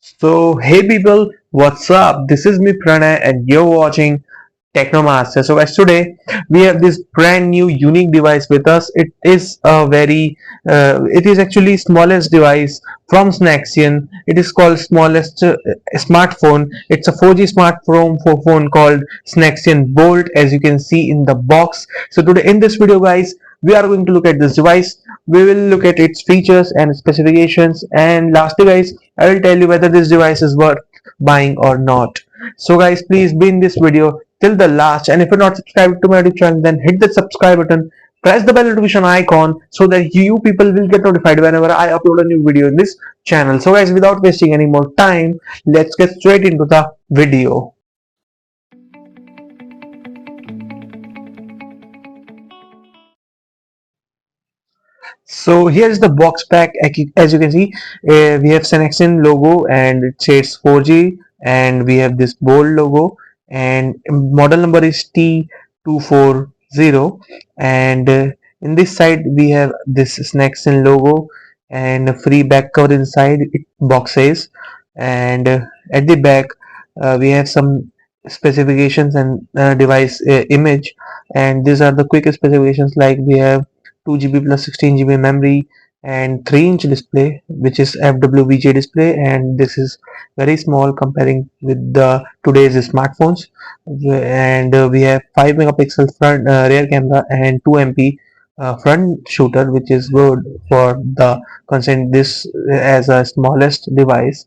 So, hey people, what's up? This is me Pranay and you're watching Technomaster. So guys, today we have this brand new unique device with us. It is actually smallest device from Snexian. It is called smallest smartphone. It's a 4G smartphone for phone called Snexian Bolt, as you can see in the box. So today in this video, guys, we are going to look at this device. We will look at its features and specifications, and lastly, guys, I will tell you whether this device is worth buying or not. So guys, please be in this video till the last, and if you're not subscribed to my YouTube channel, then hit the subscribe button, press the bell notification icon so that you people will get notified whenever I upload a new video in this channel. So guys, without wasting any more time, let's get straight into the video. So here's the box pack. As you can see, we have Snexian logo and it says 4G, and we have this bold logo, and model number is T240, and in this side we have this Snexian logo and a free back cover inside it box says, and at the back we have some specifications and device image, and these are the quick specifications, like we have 2 GB plus 16 GB memory and 3-inch display, which is FWBJ display, and this is very small comparing with the today's smartphones. And we have 5 megapixel front rear camera and 2 MP front shooter, which is good for the considering this as a smallest device.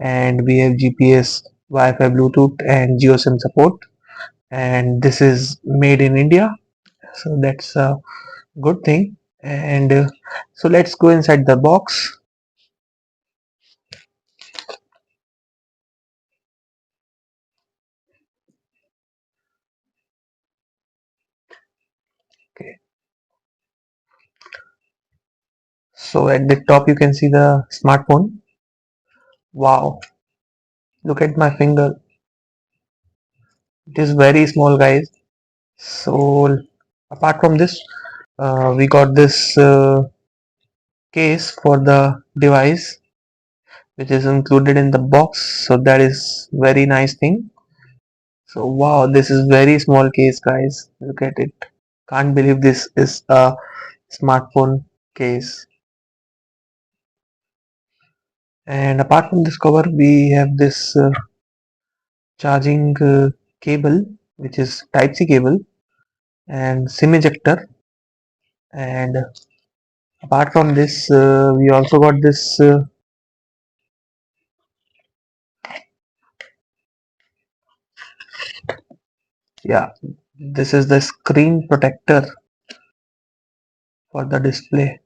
And we have GPS, Wi-Fi, Bluetooth, and GeoSIM support. And this is made in India, so that's a good thing. And so let's go inside the box. Okay, so at the top you can see the smartphone. Wow, look at my finger, it is very small, guys. So apart from this, we got this case for the device, which is included in the box, so that is very nice thing. So wow, this is very small case, guys, look at it. Can't believe this is a smartphone case. And apart from this cover, we have this charging cable, which is type C cable, and SIM ejector. And apart from this, we also got this yeah, this is the screen protector for the display.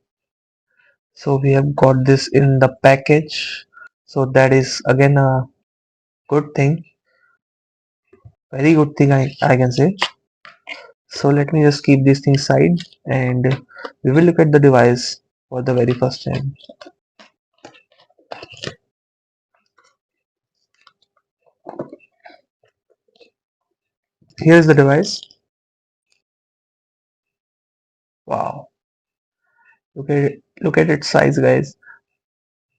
So we have got this in the package, so that is again a good thing, very good thing, I can say. So let me just keep these things side, and we will look at the device for the very first time. Here's the device. Wow, look at its size, guys.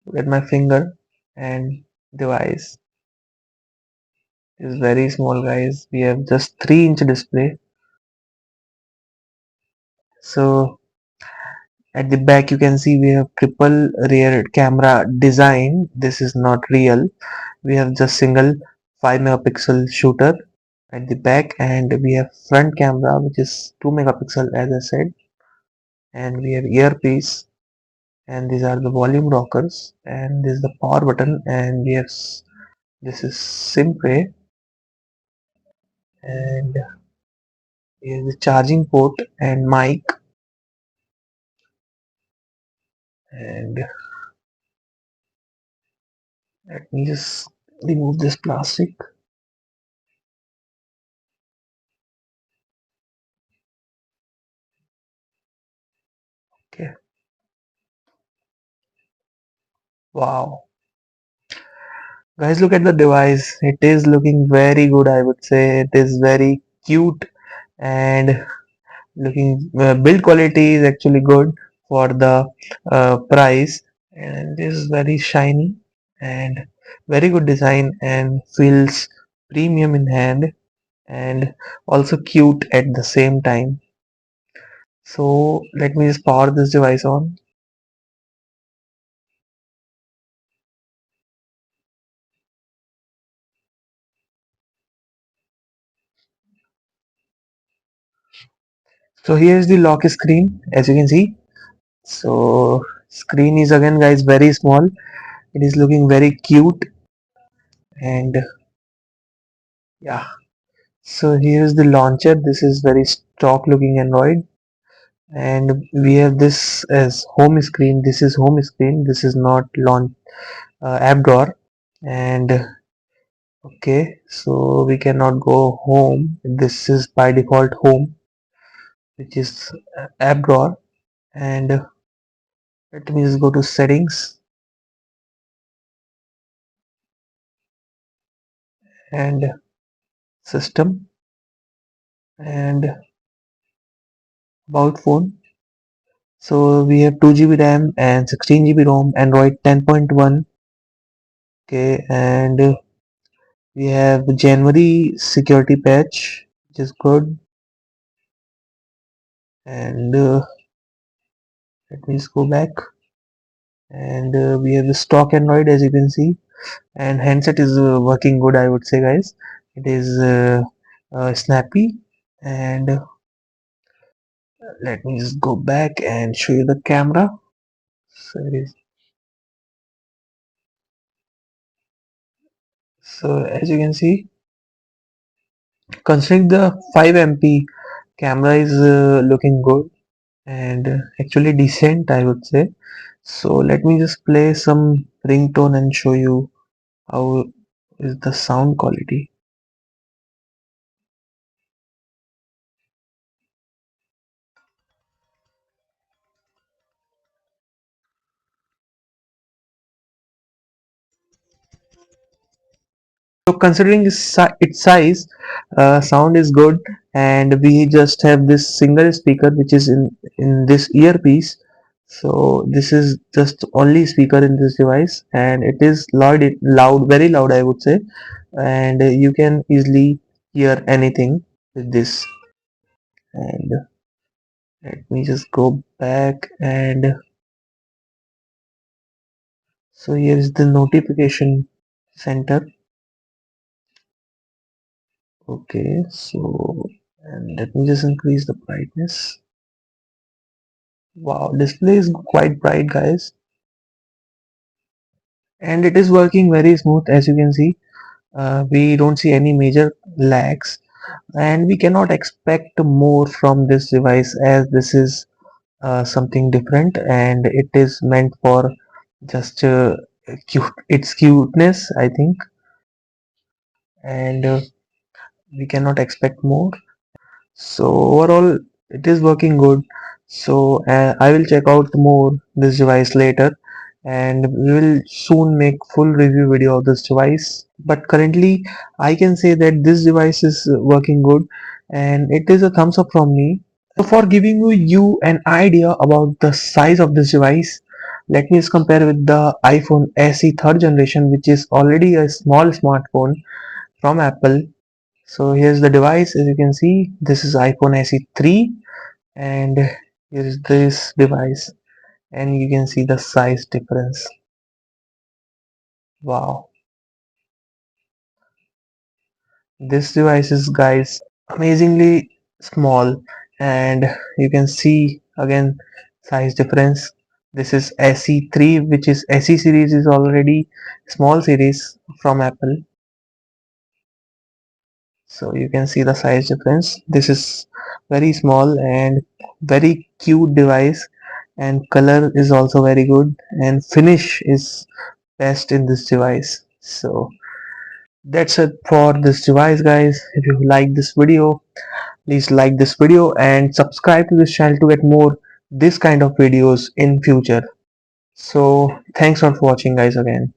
Look at my finger, and device is very small, guys. We have just 3-inch display. So at the back you can see we have triple rear camera design. This is not real. We have just single 5 megapixel shooter at the back, and we have front camera which is 2 megapixel, as I said, and we have earpiece, and these are the volume rockers, and this is the power button, and we have this is SIM tray, and here's the charging port and mic. And let me just remove this plastic. Okay, wow, guys, look at the device. It is looking very good, I would say. It is very cute, and looking build quality is actually good for the price, and it is very shiny. and very good design and feels premium in hand and also cute at the same time. So let me just power this device on. So here's the lock screen, as you can see. So screen is again guys very small. It is looking very cute, and yeah. So here's the launcher. This is very stock looking Android, and we have this as home screen. This is home screen. This is not launch app drawer. And okay, so we cannot go home. This is by default home, which is app drawer. And let me just go to settings and system and about phone. So we have 2 GB RAM and 16 GB ROM, Android 10.1. Okay, and we have January security patch, which is good. And let me just go back. And we have the stock Android, as you can see, and handset is working good, I would say, guys. It is snappy. And let me just go back and show you the camera. So it is. So as you can see, considering the 5 MP camera is looking good and actually decent, I would say. So let me just play some ringtone and show you how is the sound quality. So considering its size, sound is good, and we just have this single speaker which is in this earpiece. So this is just only speaker in this device, and it is loud, very loud, I would say, and you can easily hear anything with this. And let me just go back, and so here is the notification center. Okay, so and let me just increase the brightness. Wow, display is quite bright, guys, and it is working very smooth. As you can see, we don't see any major lags, and we cannot expect more from this device as this is something different, and it is meant for just its cuteness, I think, and we cannot expect more. So overall it is working good. So I will check out more this device later, and we will soon make full review video of this device, but currently I can say that this device is working good, and it is a thumbs up from me. So for giving you an idea about the size of this device, let me just compare with the iPhone SE third generation, which is already a small smartphone from Apple. So here's the device. As you can see, this is iPhone SE 3, and here is this device, and you can see the size difference. Wow, this device is, guys, amazingly small, and you can see again size difference. This is SE 3, which is SE series is already small series from Apple. So you can see the size difference. This is very small and very cute device, and color is also very good, and finish is best in this device. So that's it for this device, guys. If you like this video, please like this video and subscribe to this channel to get more this kind of videos in future. So thanks for watching, guys, again.